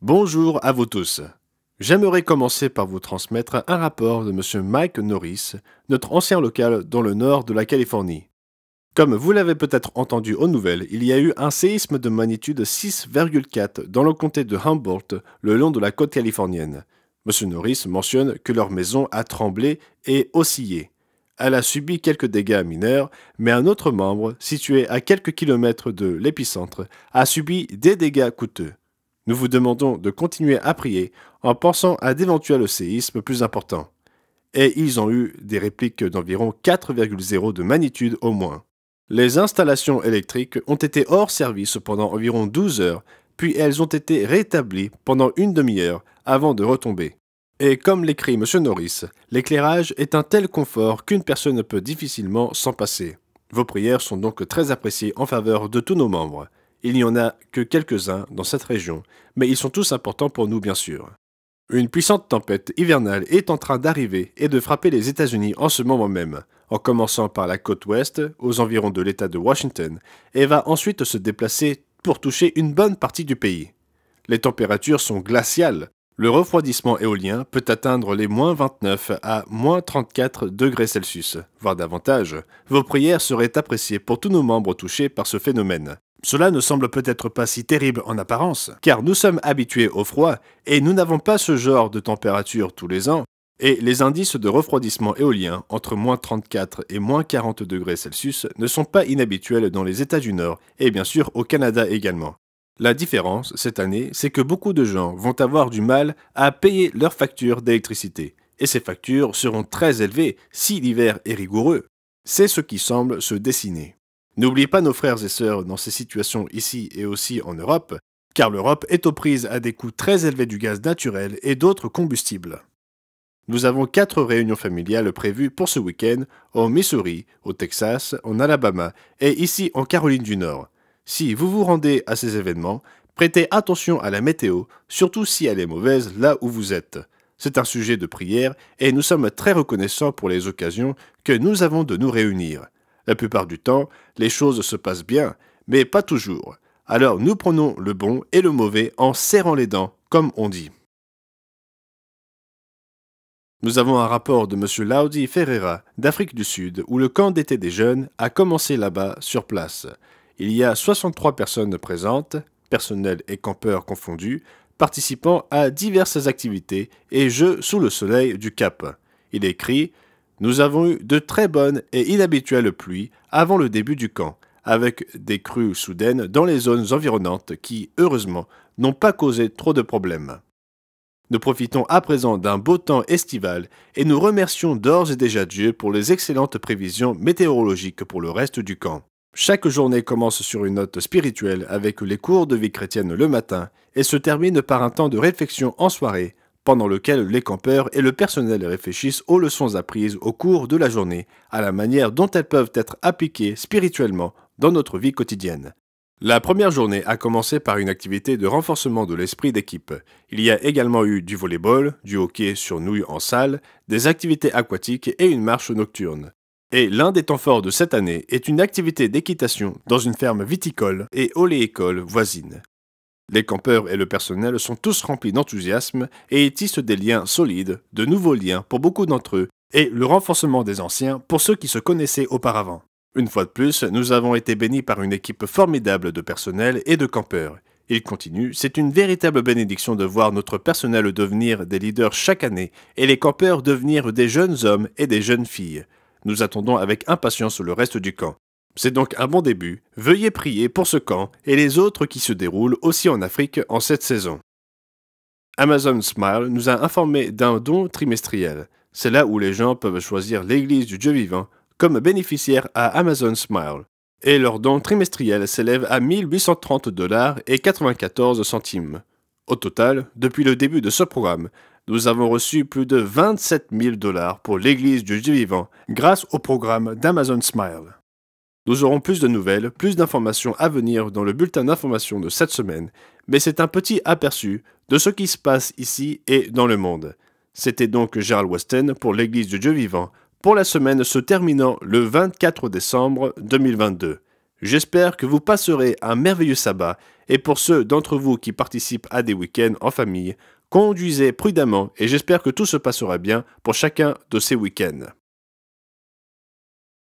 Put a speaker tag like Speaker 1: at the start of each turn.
Speaker 1: Bonjour à vous tous. J'aimerais commencer par vous transmettre un rapport de M. Mike Norris, notre ancien local dans le nord de la Californie. Comme vous l'avez peut-être entendu aux nouvelles, il y a eu un séisme de magnitude 6,4 dans le comté de Humboldt, le long de la côte californienne. M. Norris mentionne que leur maison a tremblé et oscillé. Elle a subi quelques dégâts mineurs, mais un autre membre, situé à quelques kilomètres de l'épicentre, a subi des dégâts coûteux. Nous vous demandons de continuer à prier en pensant à d'éventuels séismes plus importants. Et ils ont eu des répliques d'environ 4,0 de magnitude au moins. Les installations électriques ont été hors service pendant environ 12 heures, puis elles ont été rétablies pendant une demi-heure avant de retomber. Et comme l'écrit M. Norris, l'éclairage est un tel confort qu'une personne peut difficilement s'en passer. Vos prières sont donc très appréciées en faveur de tous nos membres. Il n'y en a que quelques-uns dans cette région, mais ils sont tous importants pour nous bien sûr. Une puissante tempête hivernale est en train d'arriver et de frapper les États-Unis en ce moment même, en commençant par la côte ouest, aux environs de l'État de Washington, et va ensuite se déplacer pour toucher une bonne partie du pays. Les températures sont glaciales. Le refroidissement éolien peut atteindre les moins 29 à moins 34 degrés Celsius, voire davantage. Vos prières seraient appréciées pour tous nos membres touchés par ce phénomène. Cela ne semble peut-être pas si terrible en apparence, car nous sommes habitués au froid et nous n'avons pas ce genre de température tous les ans, et les indices de refroidissement éolien entre moins 34 et moins 40 degrés Celsius ne sont pas inhabituels dans les États du Nord et bien sûr au Canada également. La différence, cette année, c'est que beaucoup de gens vont avoir du mal à payer leurs factures d'électricité, et ces factures seront très élevées si l'hiver est rigoureux. C'est ce qui semble se dessiner. N'oubliez pas nos frères et sœurs dans ces situations ici et aussi en Europe, car l'Europe est aux prises à des coûts très élevés du gaz naturel et d'autres combustibles. Nous avons 4 réunions familiales prévues pour ce week-end au Missouri, au Texas, en Alabama et ici en Caroline du Nord. Si vous vous rendez à ces événements, prêtez attention à la météo, surtout si elle est mauvaise là où vous êtes. C'est un sujet de prière et nous sommes très reconnaissants pour les occasions que nous avons de nous réunir. La plupart du temps, les choses se passent bien, mais pas toujours. Alors nous prenons le bon et le mauvais en serrant les dents, comme on dit. Nous avons un rapport de M. Laudi Ferreira d'Afrique du Sud où le camp d'été des jeunes a commencé là-bas sur place. Il y a 63 personnes présentes, personnel et campeurs confondus, participant à diverses activités et jeux sous le soleil du Cap. Il écrit « Nous avons eu de très bonnes et inhabituelles pluies avant le début du camp, avec des crues soudaines dans les zones environnantes qui, heureusement, n'ont pas causé trop de problèmes. Nous profitons à présent d'un beau temps estival et nous remercions d'ores et déjà Dieu pour les excellentes prévisions météorologiques pour le reste du camp. Chaque journée commence sur une note spirituelle avec les cours de vie chrétienne le matin et se termine par un temps de réflexion en soirée, pendant lequel les campeurs et le personnel réfléchissent aux leçons apprises au cours de la journée, à la manière dont elles peuvent être appliquées spirituellement dans notre vie quotidienne. La première journée a commencé par une activité de renforcement de l'esprit d'équipe. Il y a également eu du volleyball, du hockey sur nouilles en salle, des activités aquatiques et une marche nocturne. Et l'un des temps forts de cette année est une activité d'équitation dans une ferme viticole et oléicole voisine. Les campeurs et le personnel sont tous remplis d'enthousiasme et tissent des liens solides, de nouveaux liens pour beaucoup d'entre eux, et le renforcement des anciens pour ceux qui se connaissaient auparavant. Une fois de plus, nous avons été bénis par une équipe formidable de personnel et de campeurs. Il continue, c'est une véritable bénédiction de voir notre personnel devenir des leaders chaque année et les campeurs devenir des jeunes hommes et des jeunes filles. Nous attendons avec impatience le reste du camp. C'est donc un bon début. Veuillez prier pour ce camp et les autres qui se déroulent aussi en Afrique en cette saison. Amazon Smile nous a informé d'un don trimestriel. C'est là où les gens peuvent choisir l'Église du Dieu vivant comme bénéficiaire à Amazon Smile. Et leur don trimestriel s'élève à 1 830 $ et 94 centimes. Au total, depuis le début de ce programme, nous avons reçu plus de 27 000 $ pour l'Église du Dieu vivant grâce au programme d'Amazon Smile. Nous aurons plus de nouvelles, plus d'informations à venir dans le bulletin d'information de cette semaine, mais c'est un petit aperçu de ce qui se passe ici et dans le monde. C'était donc Gérald Weston pour l'Église du Dieu vivant, pour la semaine se terminant le 24 décembre 2022. J'espère que vous passerez un merveilleux sabbat Et pour ceux d'entre vous qui participent à des week-ends en famille, conduisez prudemment et j'espère que tout se passera bien pour chacun de ces week-ends.